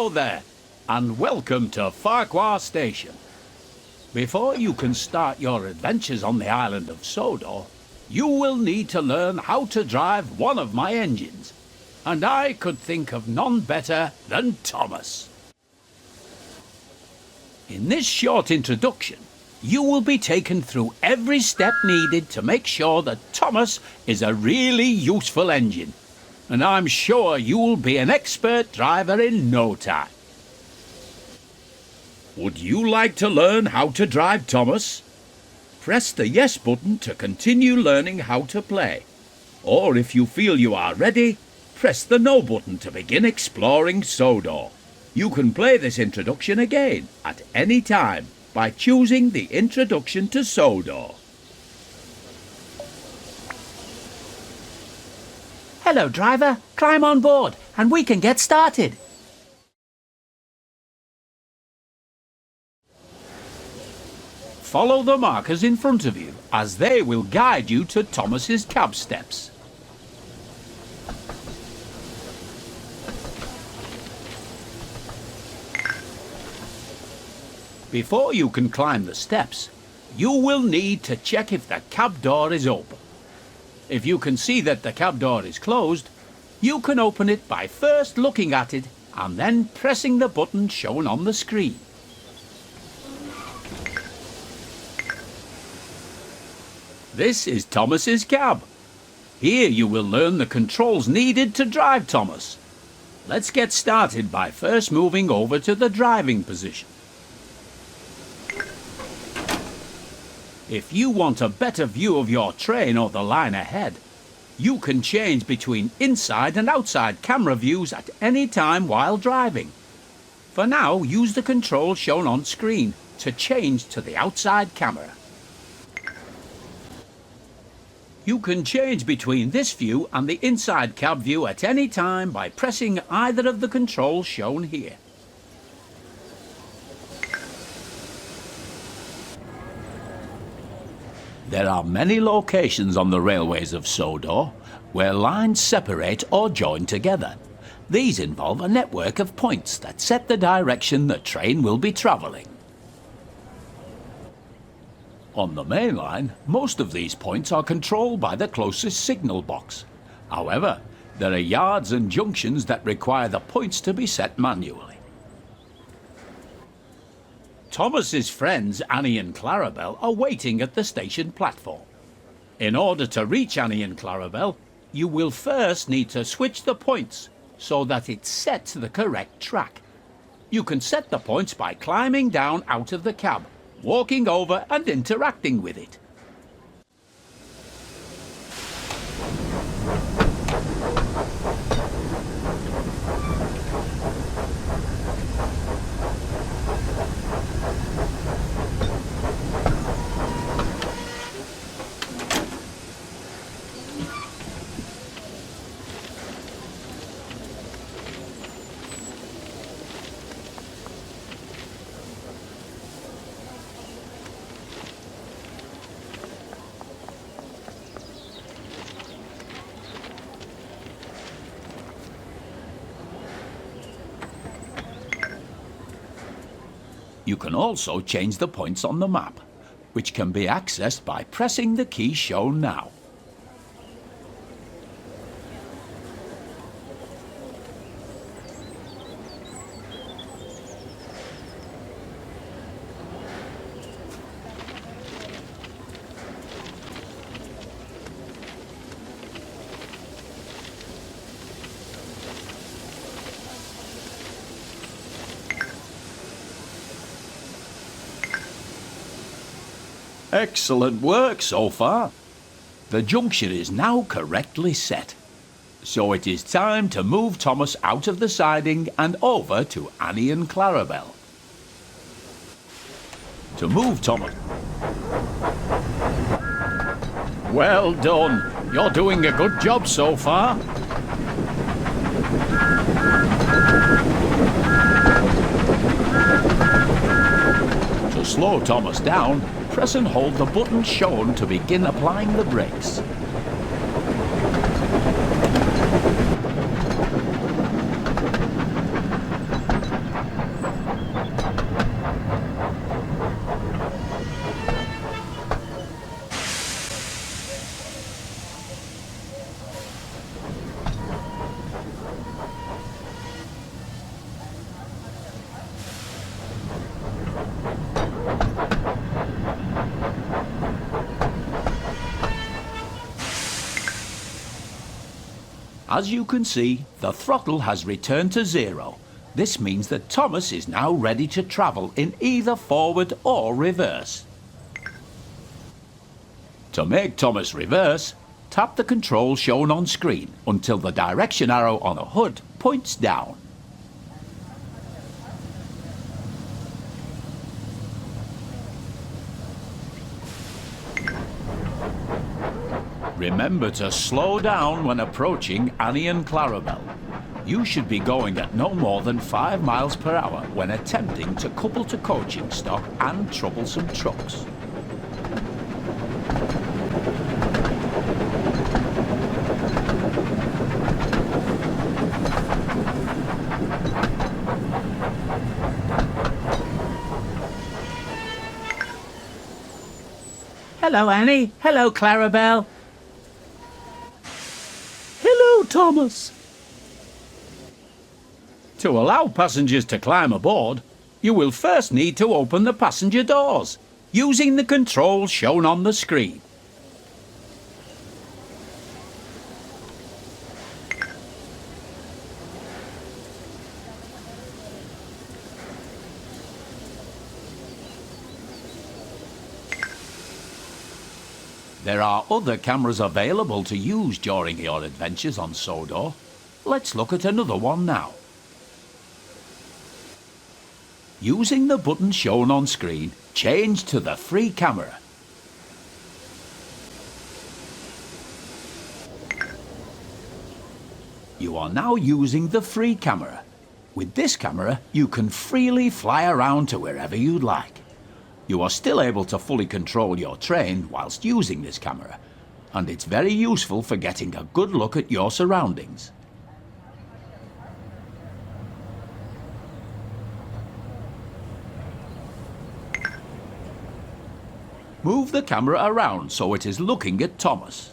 Hello there, and welcome to Farquhar Station. Before you can start your adventures on the island of Sodor, you will need to learn how to drive one of my engines. And I could think of none better than Thomas. In this short introduction, you will be taken through every step needed to make sure that Thomas is a really useful engine. And I'm sure you'll be an expert driver in no time. Would you like to learn how to drive Thomas? Press the Yes button to continue learning how to play. Or if you feel you are ready, press the No button to begin exploring Sodor. You can play this introduction again at any time by choosing the Introduction to Sodor. Hello, driver. Climb on board and we can get started. Follow the markers in front of you as they will guide you to Thomas's cab steps. Before you can climb the steps, you will need to check if the cab door is open. If you can see that the cab door is closed, you can open it by first looking at it and then pressing the button shown on the screen. This is Thomas's cab. Here you will learn the controls needed to drive Thomas. Let's get started by first moving over to the driving position. If you want a better view of your train or the line ahead, you can change between inside and outside camera views at any time while driving. For now, use the controls shown on screen to change to the outside camera. You can change between this view and the inside cab view at any time by pressing either of the controls shown here. There are many locations on the railways of Sodor where lines separate or join together. These involve a network of points that set the direction the train will be travelling. On the main line, most of these points are controlled by the closest signal box. However, there are yards and junctions that require the points to be set manually. Thomas's friends Annie and Clarabel are waiting at the station platform. In order to reach Annie and Clarabel, you will first need to switch the points so that it sets the correct track. You can set the points by climbing down out of the cab, walking over and interacting with it. You can also change the points on the map, which can be accessed by pressing the key shown now. Excellent work so far. The junction is now correctly set. So it is time to move Thomas out of the siding and over to Annie and Clarabel. To move Thomas... Well done. You're doing a good job so far. To slow Thomas down, press and hold the button shown to begin applying the brakes. As you can see, the throttle has returned to zero. This means that Thomas is now ready to travel in either forward or reverse. To make Thomas reverse, tap the control shown on screen until the direction arrow on the HUD points down. Remember to slow down when approaching Annie and Clarabel. You should be going at no more than 5 miles per hour when attempting to couple to coaching stock and troublesome trucks. Hello, Annie. Hello, Clarabel. Hello, Thomas. To allow passengers to climb aboard, you will first need to open the passenger doors using the controls shown on the screen. There are other cameras available to use during your adventures on Sodor. Let's look at another one now. Using the button shown on screen, change to the free camera. You are now using the free camera. With this camera, you can freely fly around to wherever you'd like. You are still able to fully control your train whilst using this camera, and it's very useful for getting a good look at your surroundings. Move the camera around so it is looking at Thomas.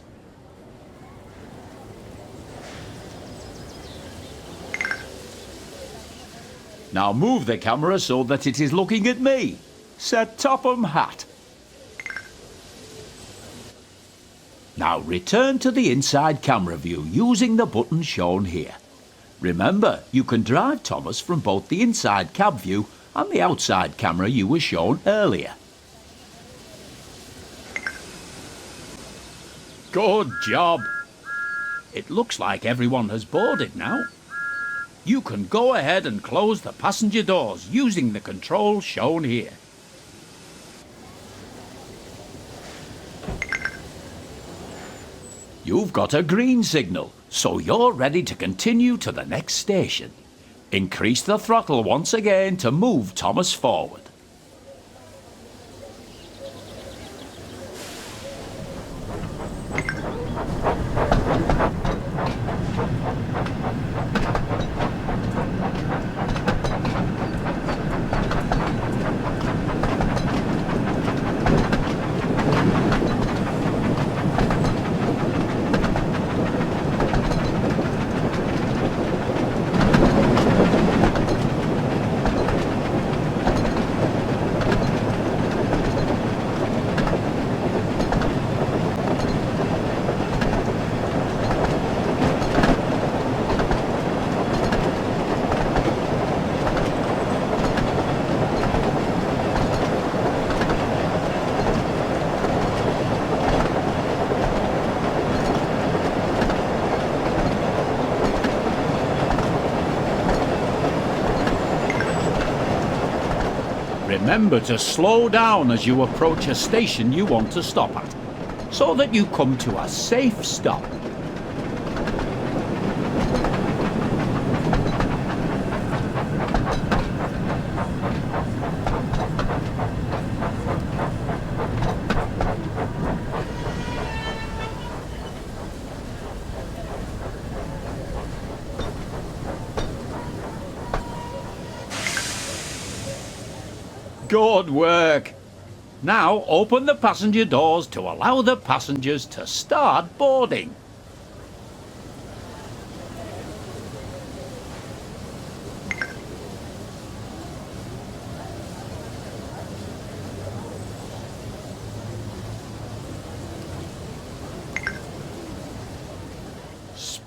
Now move the camera so that it is looking at me. Set Topham Hatt. Now return to the inside camera view using the button shown here. Remember, you can drive Thomas from both the inside cab view and the outside camera you were shown earlier. Good job. It looks like everyone has boarded now. You can go ahead and close the passenger doors using the controls shown here. You've got a green signal, so you're ready to continue to the next station. Increase the throttle once again to move Thomas forward. Remember to slow down as you approach a station you want to stop at, so that you come to a safe stop. Good work. Now open the passenger doors to allow the passengers to start boarding.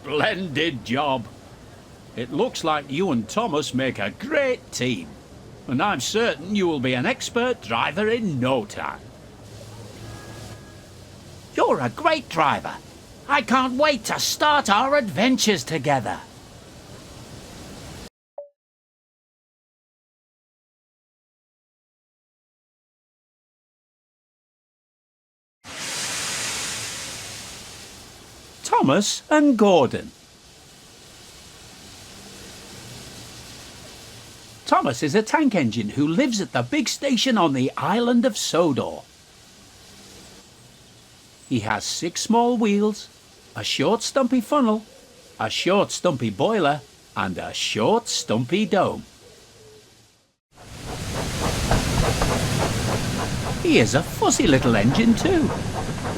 Splendid job. It looks like you and Thomas make a great team, and I'm certain you will be an expert driver in no time. You're a great driver. I can't wait to start our adventures together. Thomas and Gordon. Thomas is a tank engine who lives at the big station on the island of Sodor. He has 6 small wheels, a short stumpy funnel, a short stumpy boiler, and a short stumpy dome. He is a fussy little engine too,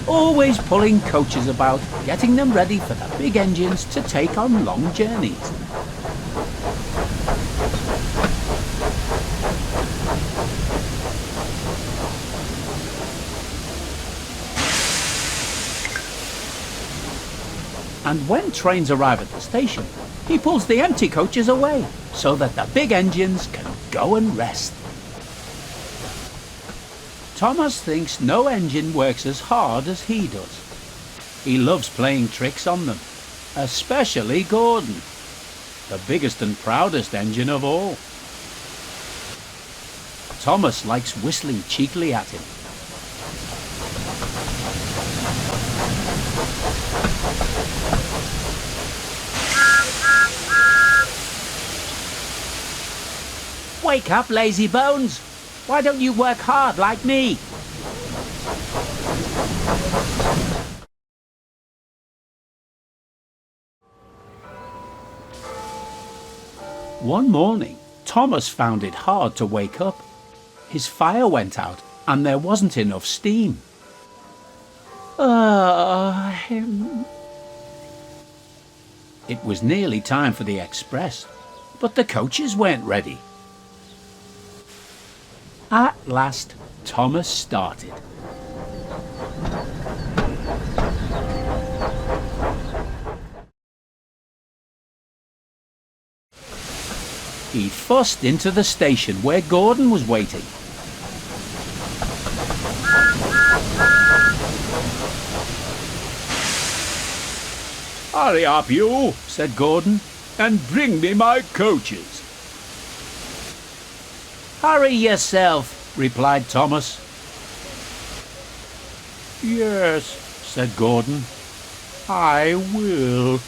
always pulling coaches about, getting them ready for the big engines to take on long journeys. And when trains arrive at the station, he pulls the empty coaches away so that the big engines can go and rest. Thomas thinks no engine works as hard as he does. He loves playing tricks on them, especially Gordon, the biggest and proudest engine of all. Thomas likes whistling cheekily at him. Wake up, lazy bones! Why don't you work hard like me? One morning, Thomas found it hard to wake up. His fire went out and there wasn't enough steam. It was nearly time for the express, but the coaches weren't ready. At last, Thomas started. He fussed into the station where Gordon was waiting. Hurry up, you, said Gordon, and bring me my coaches. Hurry yourself, replied Thomas. Yes, said Gordon, I will.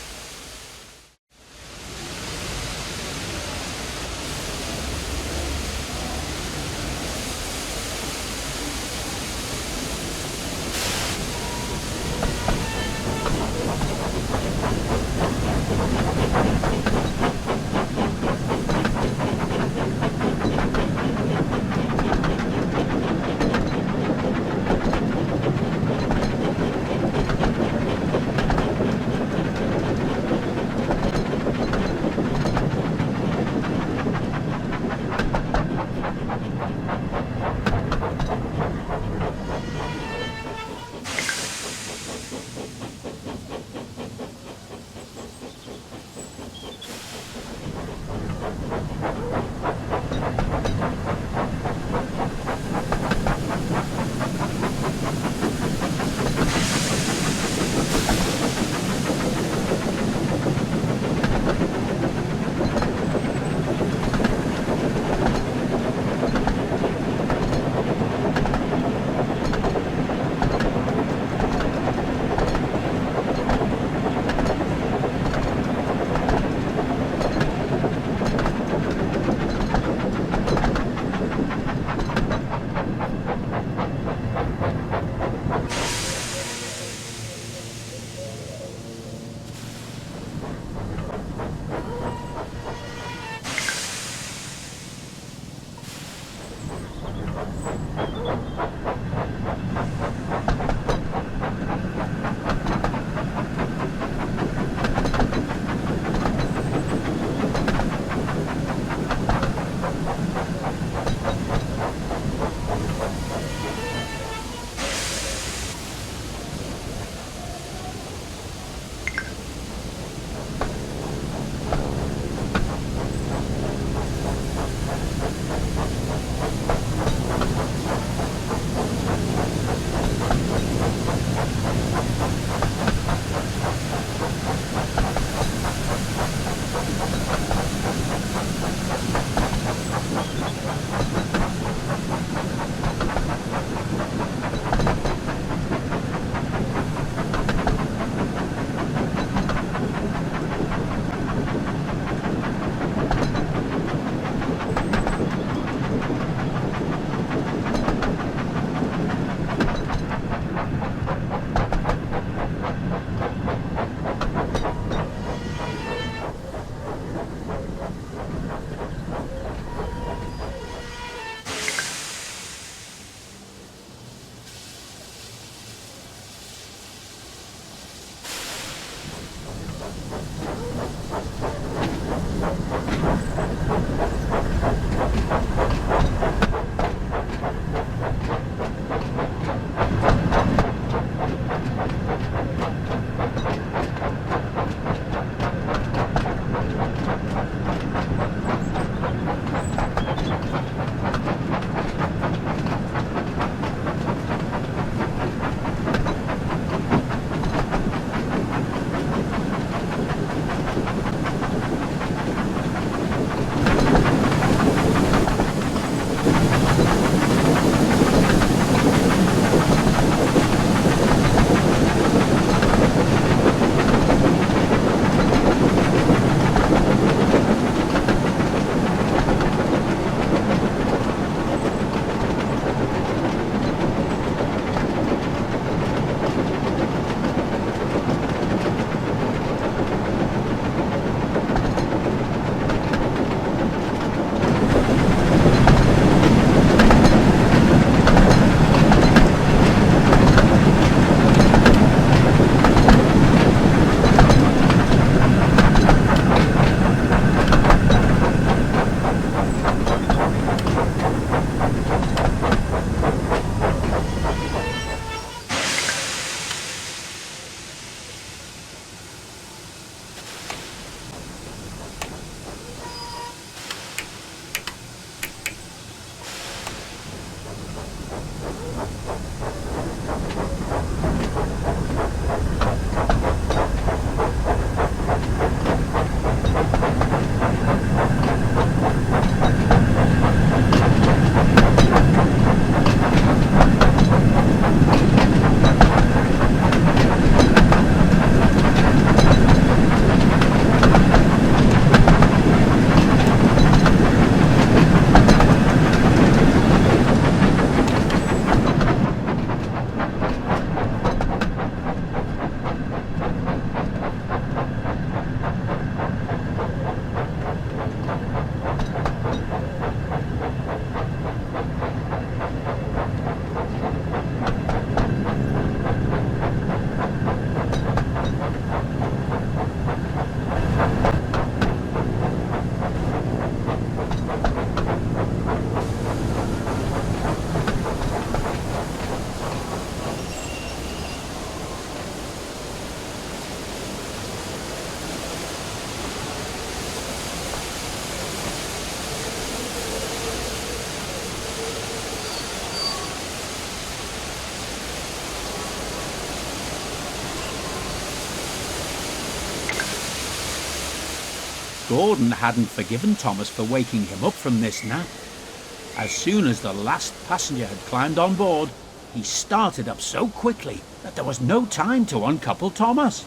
Gordon hadn't forgiven Thomas for waking him up from this nap. As soon as the last passenger had climbed on board, he started up so quickly that there was no time to uncouple Thomas.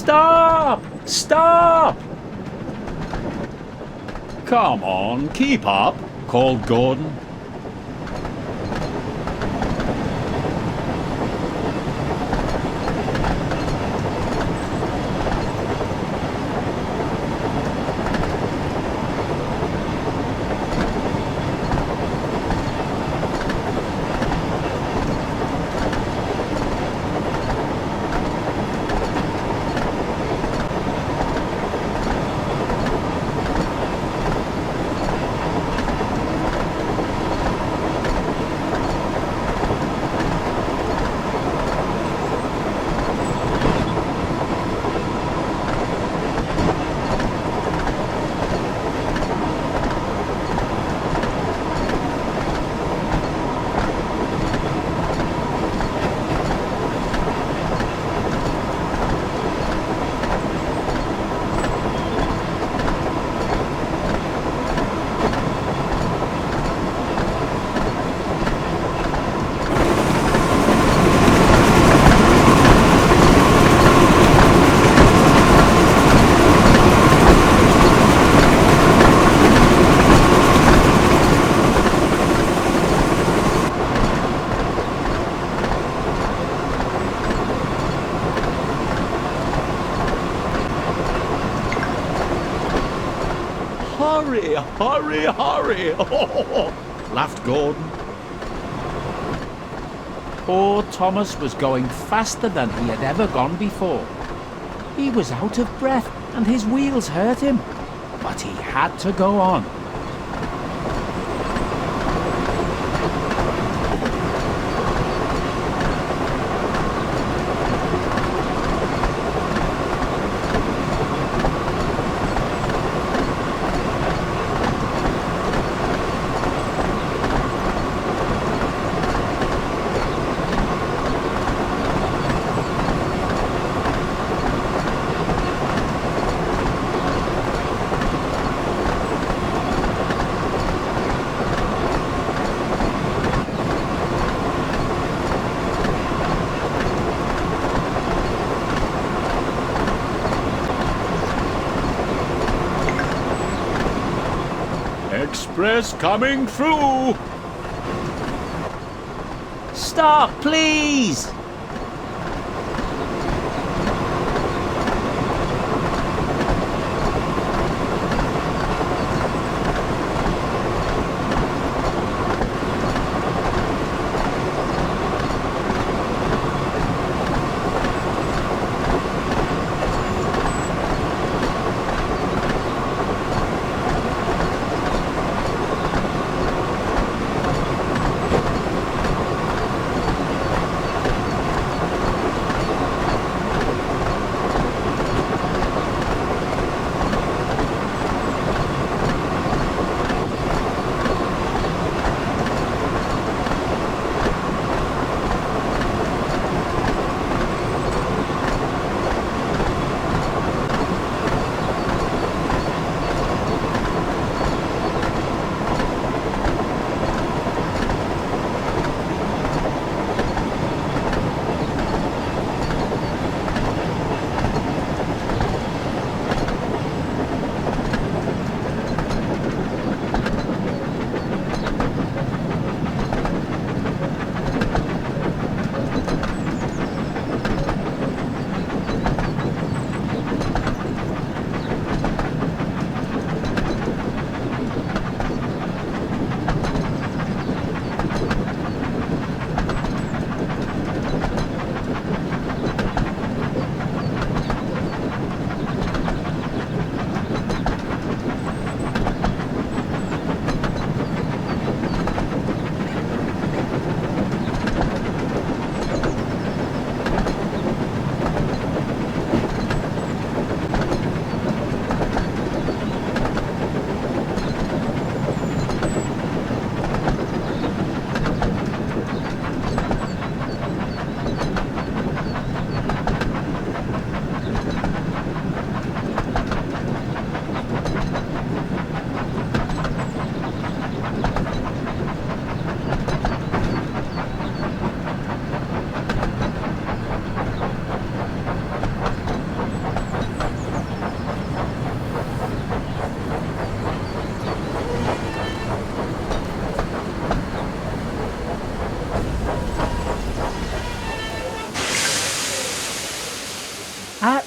Stop! Stop! Come on, keep up, called Gordon. Hurry, hurry, hurry! Laughed Gordon. Poor Thomas was going faster than he had ever gone before. He was out of breath and his wheels hurt him, but he had to go on. Express coming through! Stop, please!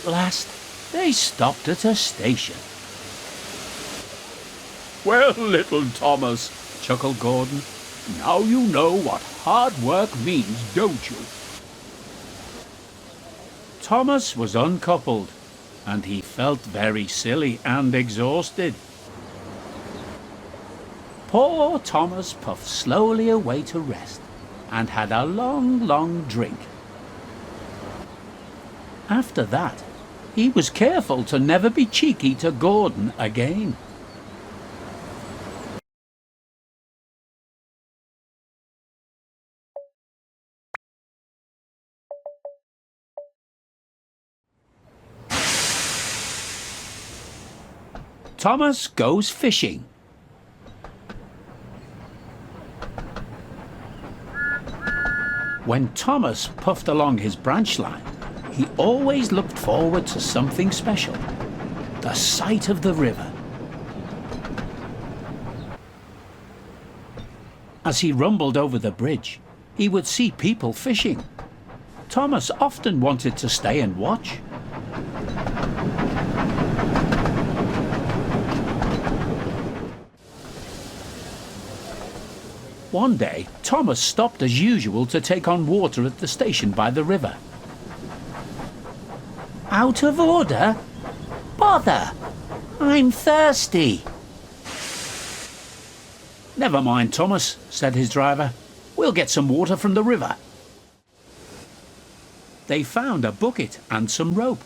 At last, they stopped at a station. Well, little Thomas, chuckled Gordon, now you know what hard work means, don't you? Thomas was uncoupled, and he felt very silly and exhausted. Poor Thomas puffed slowly away to rest, and had a long, long drink. After that, he was careful to never be cheeky to Gordon again. Thomas goes fishing. When Thomas puffed along his branch line, he always looked forward to something special: the sight of the river. As he rumbled over the bridge, he would see people fishing. Thomas often wanted to stay and watch. One day, Thomas stopped as usual to take on water at the station by the river. Out of order? Bother! I'm thirsty. Never mind, Thomas, said his driver. We'll get some water from the river. They found a bucket and some rope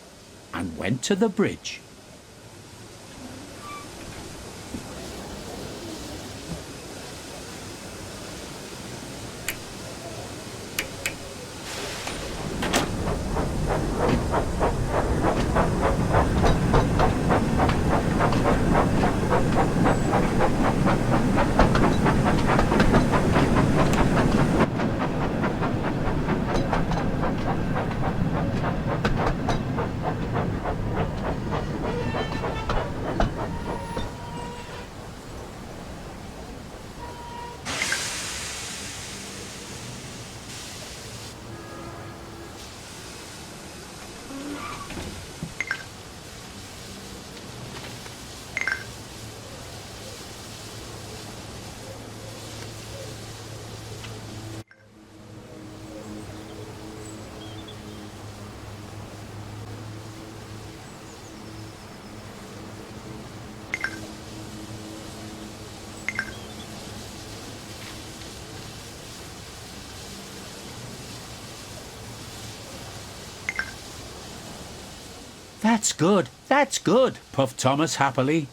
and went to the bridge. That's good, puffed Thomas happily.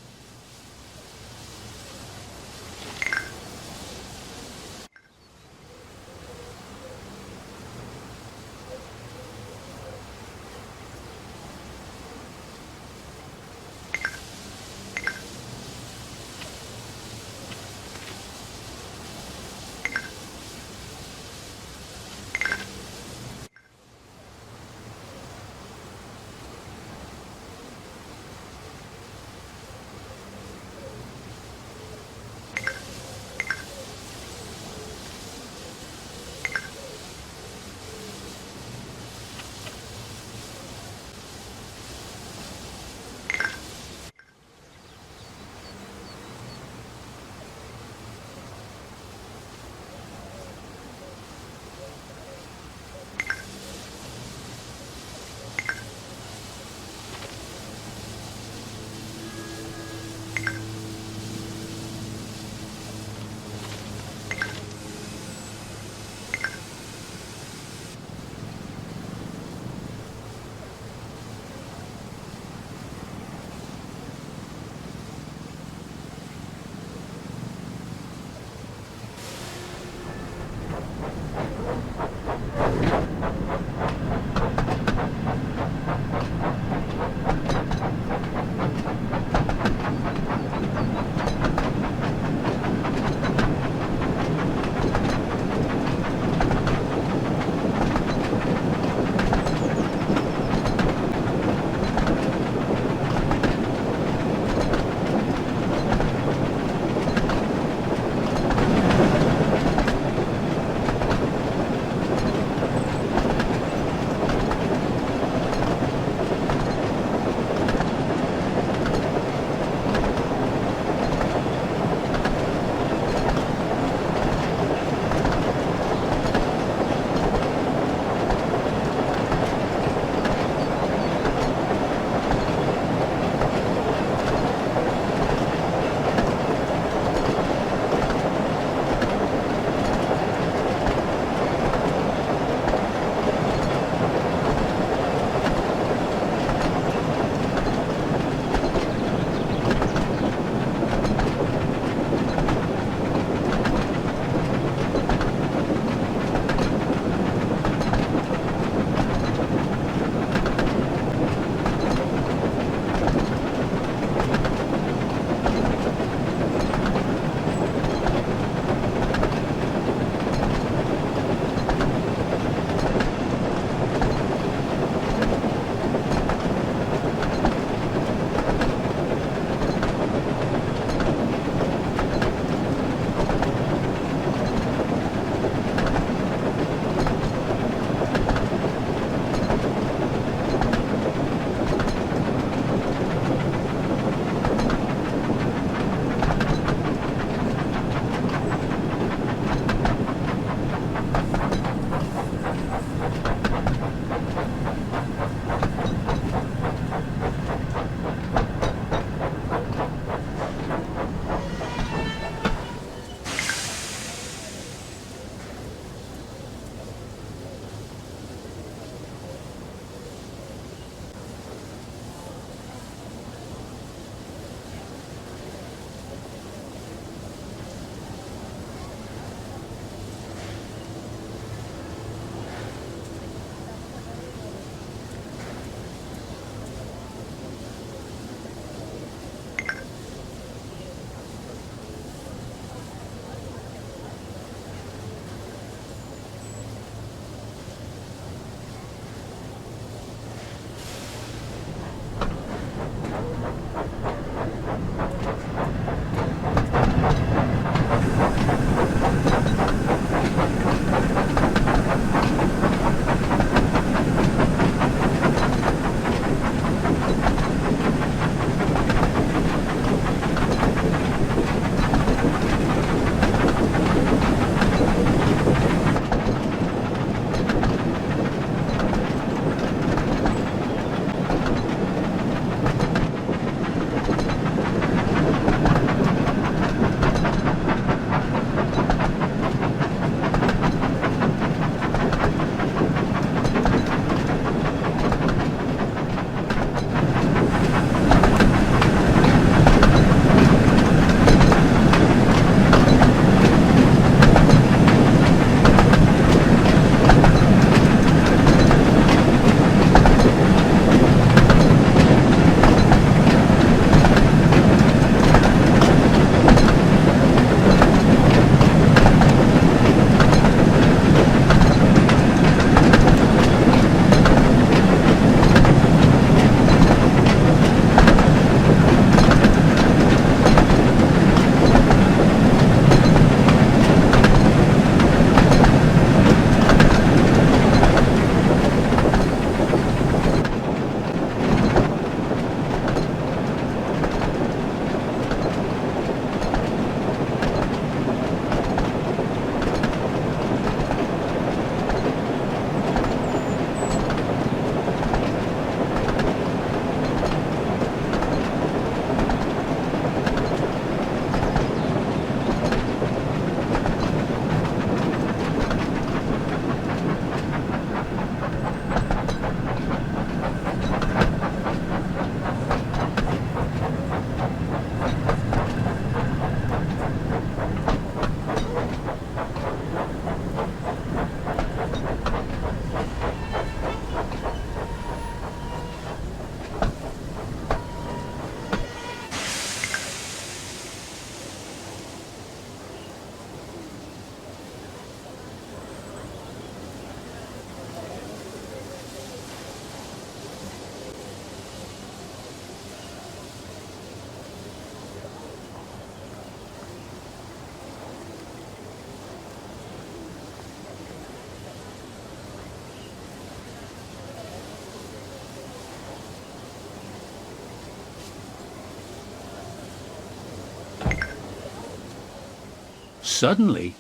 Suddenly,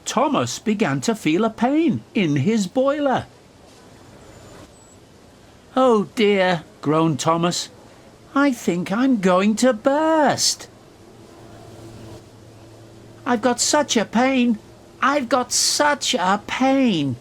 Thomas began to feel a pain in his boiler. "Oh dear," groaned Thomas. "I think I'm going to burst. I've got such a pain. I've got such a pain."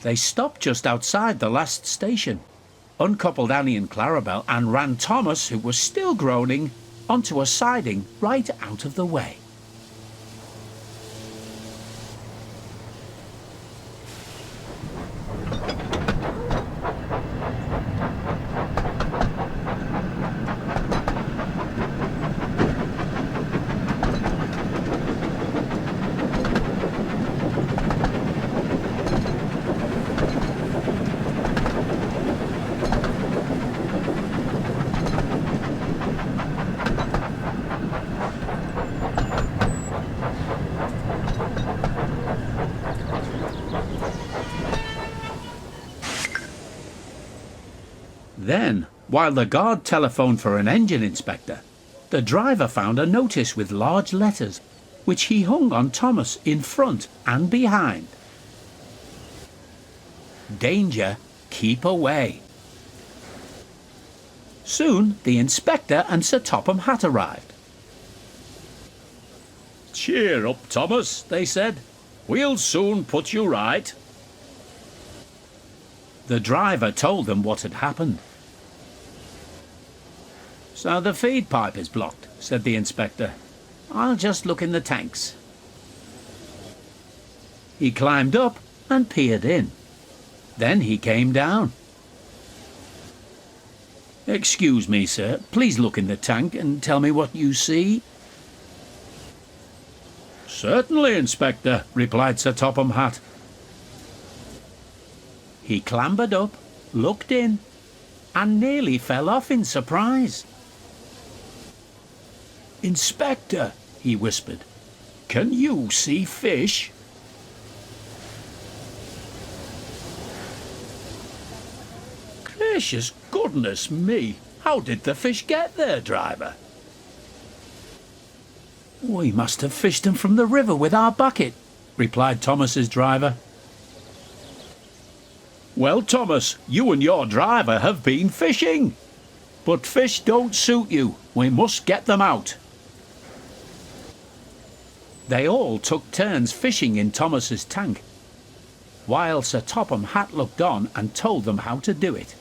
They stopped just outside the last station, uncoupled Annie and Clarabel, and ran Thomas, who was still groaning, onto a siding right out of the way. Then, while the guard telephoned for an engine inspector, the driver found a notice with large letters, which he hung on Thomas in front and behind. "Danger, keep away." Soon the inspector and Sir Topham Hatt arrived. "Cheer up, Thomas," they said. "We'll soon put you right." The driver told them what had happened. "So the feed pipe is blocked," said the inspector. "I'll just look in the tanks." He climbed up and peered in. Then he came down. "Excuse me, sir. Please look in the tank and tell me what you see." "Certainly, Inspector," replied Sir Topham Hatt. He clambered up, looked in, and nearly fell off in surprise. "Inspector," he whispered, "can you see fish?" "Gracious goodness me! How did the fish get there, driver?" "We must have fished them from the river with our bucket," replied Thomas's driver. "Well, Thomas, you and your driver have been fishing. But fish don't suit you. We must get them out." They all took turns fishing in Thomas's tank, while Sir Topham Hatt looked on and told them how to do it.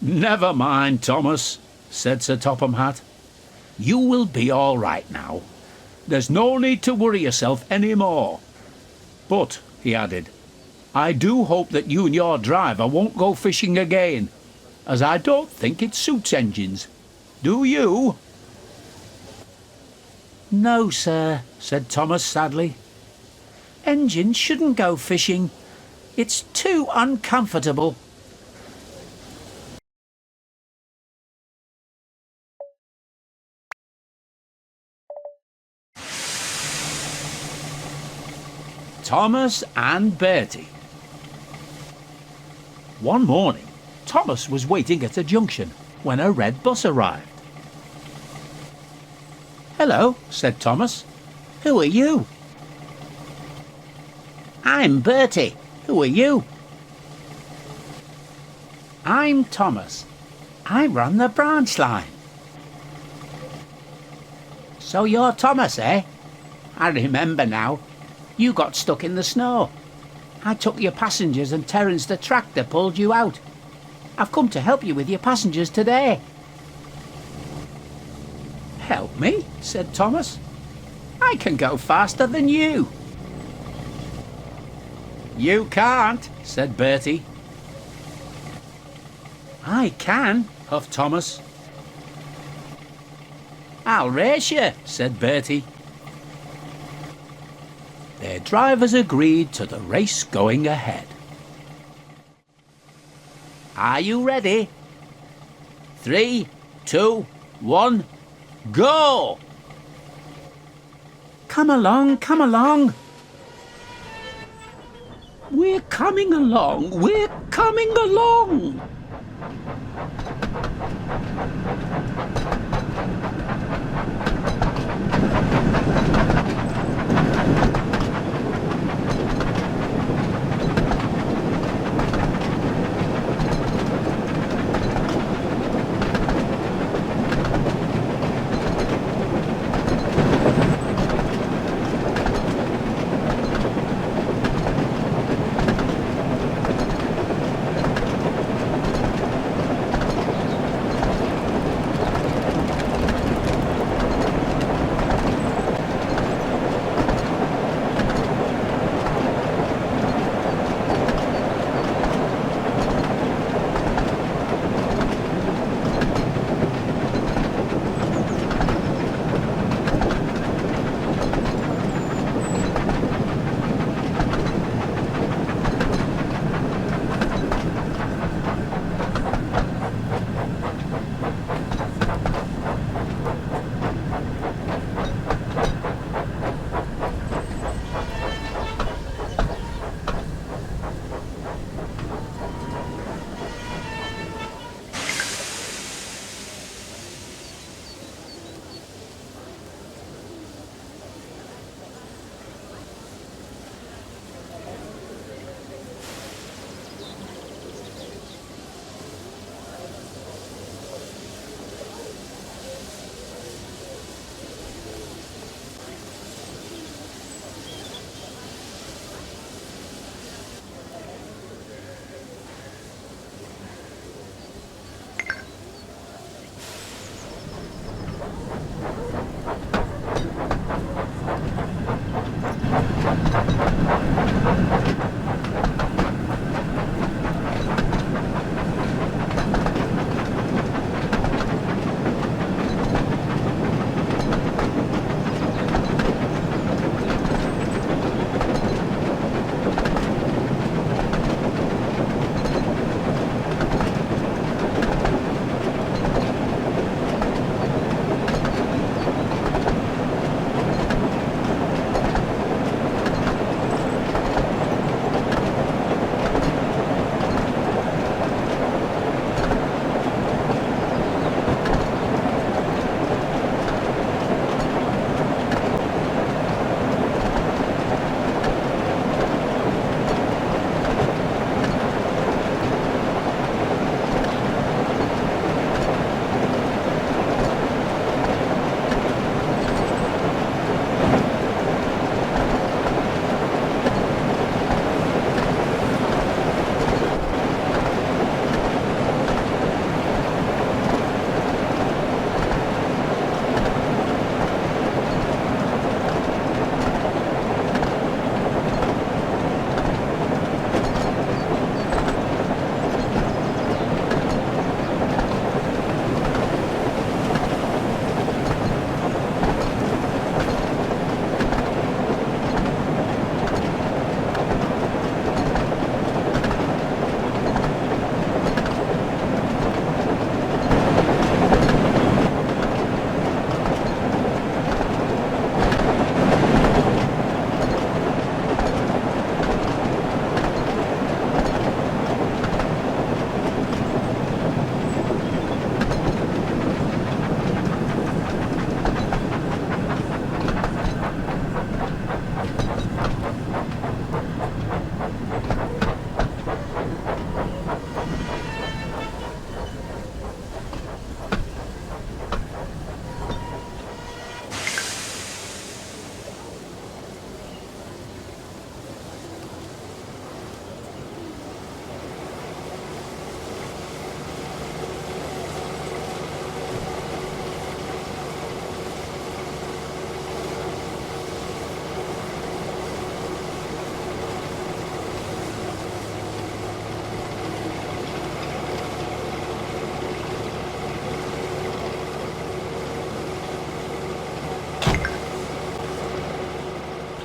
"Never mind, Thomas," said Sir Topham Hatt. "You will be all right now. There's no need to worry yourself any more. But," he added, "I do hope that you and your driver won't go fishing again, as I don't think it suits engines. Do you?" "No, sir," said Thomas sadly. "Engines shouldn't go fishing. It's too uncomfortable." Thomas and Bertie. One morning, Thomas was waiting at a junction when a red bus arrived. Hello, said Thomas. Who are you? I'm Bertie. Who are you? I'm Thomas. I run the branch line. So you're Thomas, eh? I remember now. You got stuck in the snow. I took your passengers and Terence the tractor pulled you out. I've come to help you with your passengers today. Help me, said Thomas. I can go faster than you. You can't, said Bertie. I can, huffed Thomas. I'll race you, said Bertie. Their drivers agreed to the race going ahead. Are you ready? 3, 2, 1, go! Come along, come along. We're coming along, we're coming along.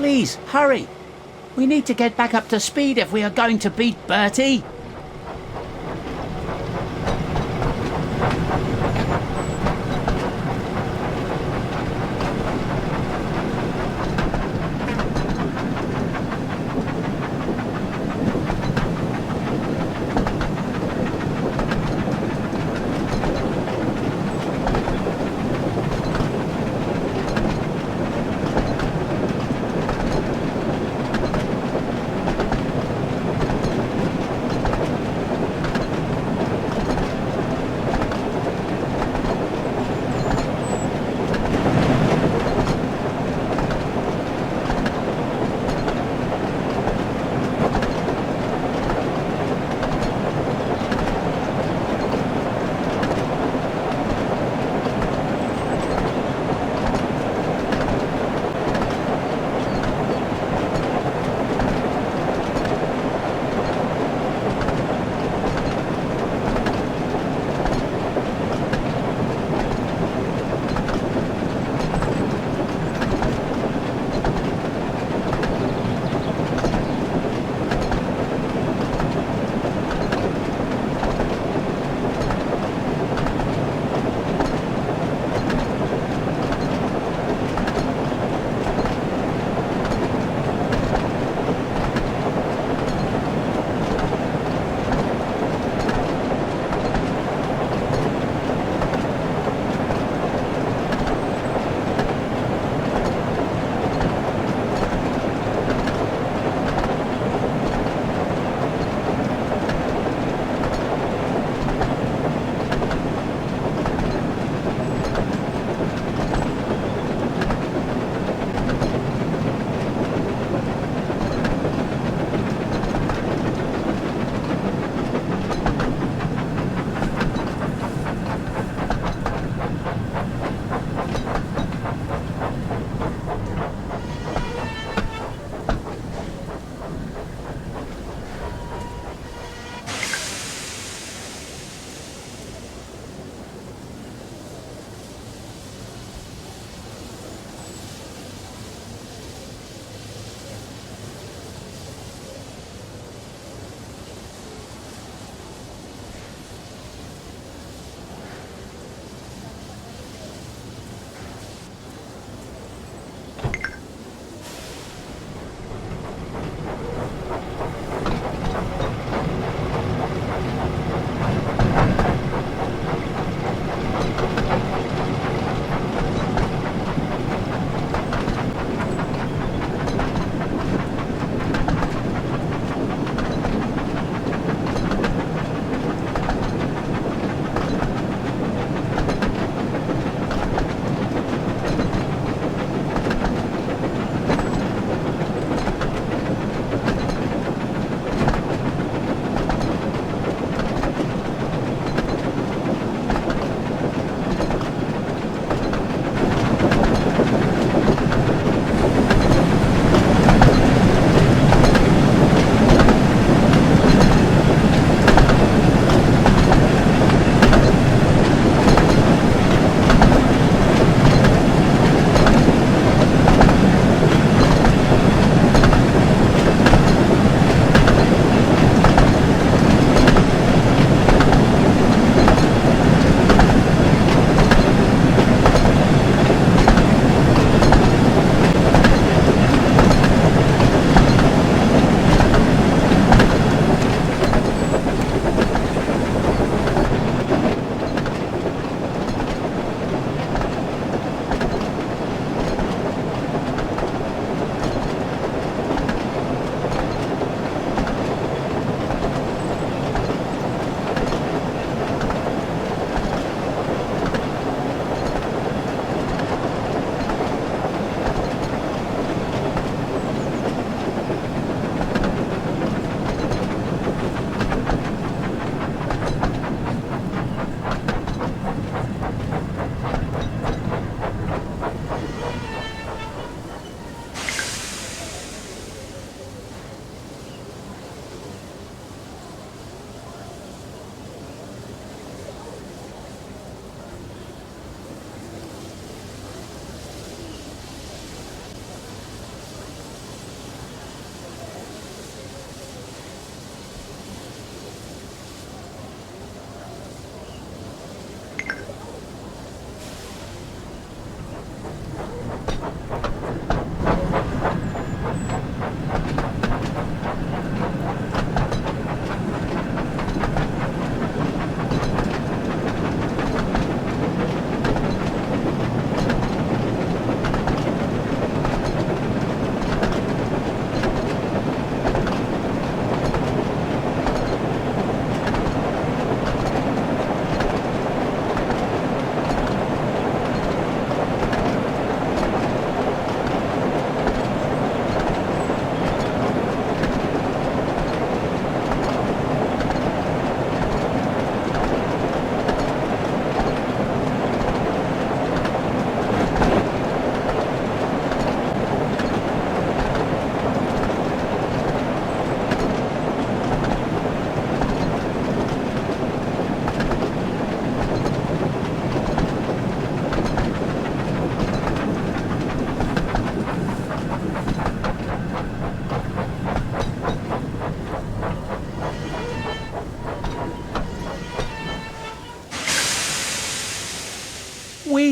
Please, hurry. We need to get back up to speed if we are going to beat Bertie.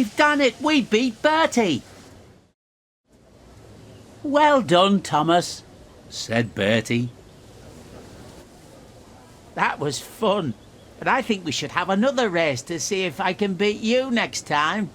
We've done it! We beat Bertie! Well done, Thomas, said Bertie. That was fun, but I think we should have another race to see if I can beat you next time.